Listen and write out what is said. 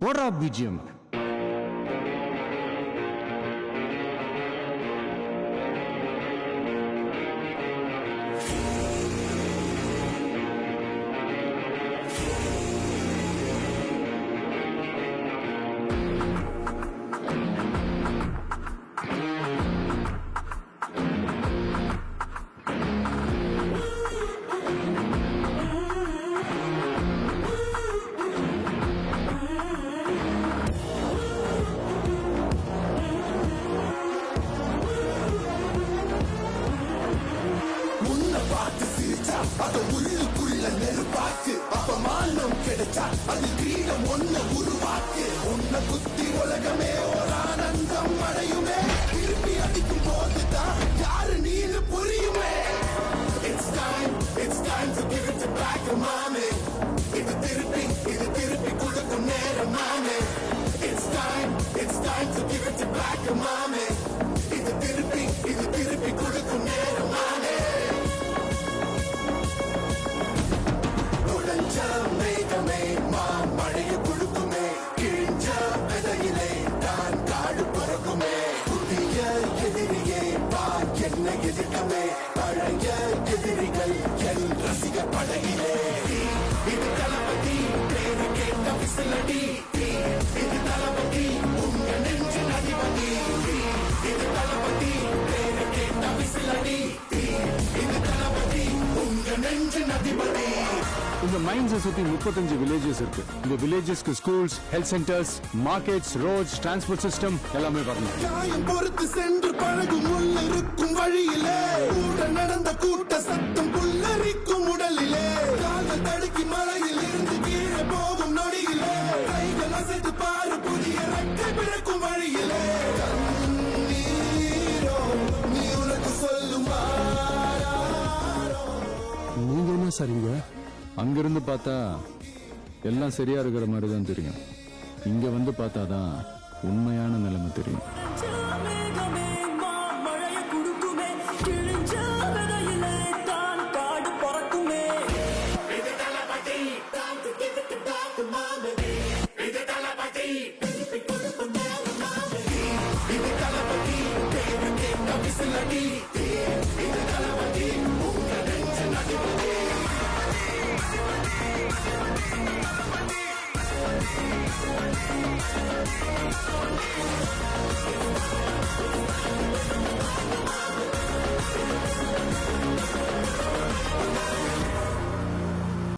போடா பிஜிஎம். அது உள்ளுக்குள்ள நெருப்பாக்கு அப்பமானம் கிடைச்சா அது கிரீடம் ஒண்ணு உருவாக்கு உன்னை குத்தி உலகமே ஒரு ஆனந்தம் அடையுமே திருப்பி அடிக்கும் போதுதான் யாரு நீனு புரியுமே. It's time to give it back mommy. இது திருப்பி கொடுக்கும் நேரம் மாமே. It's time to give it back mommy. இது திருப்பி கொடுக்கும் நேரம் மாமே. மேகமே மழையை கொடுக்குமே கிழிஞ்ச விதையிலே தான் காடு பிறக்குமே புதிய எதிரியே பா என்ன எதிர்க்கமே பழைய எதிரிகள் என் ரசிக படையிலே இது தளபதி பேரு கேட்ட விசிலடி இது தளபதி உங்க நெஞ்சின் அதிபதி இது தளபதி பேரு கேட்ட விசிலடி இது தளபதி உங்க நெஞ்சின் அதிபதி. இந்த மைன்ஸை சுத்தி 35 வில்லேஜஸ் இருக்கு. இந்த வில்லேஜஸ்க்கு schools, health centres, markets, roads, transport system எல்லாமே வரணும். காயம் பொறுத்து சென்று பழகும் உள்ள இருக்கும் வழியிலே கூட நடந்த கூட்ட சத்தம் புல்லரிக்கும் உடலிலே கால்கள் தடுக்கி மலையில் இருந்து கீழே போகும் நொடியிலே கைகள் அசைத்து பாரு புதிய ரெக்கை பிறக்கும் வழியிலே கண்ணீரோ நீ உனக்கு சொல்லுமா. நீங்க என்ன சரிங்க? அங்கிருந்து பார்த்தா எல்லாம் சரியா இருக்கிற மாதிரி தான் தெரியும். இங்க வந்து பார்த்தாதான் உண்மையான நிலைமை தெரியும்.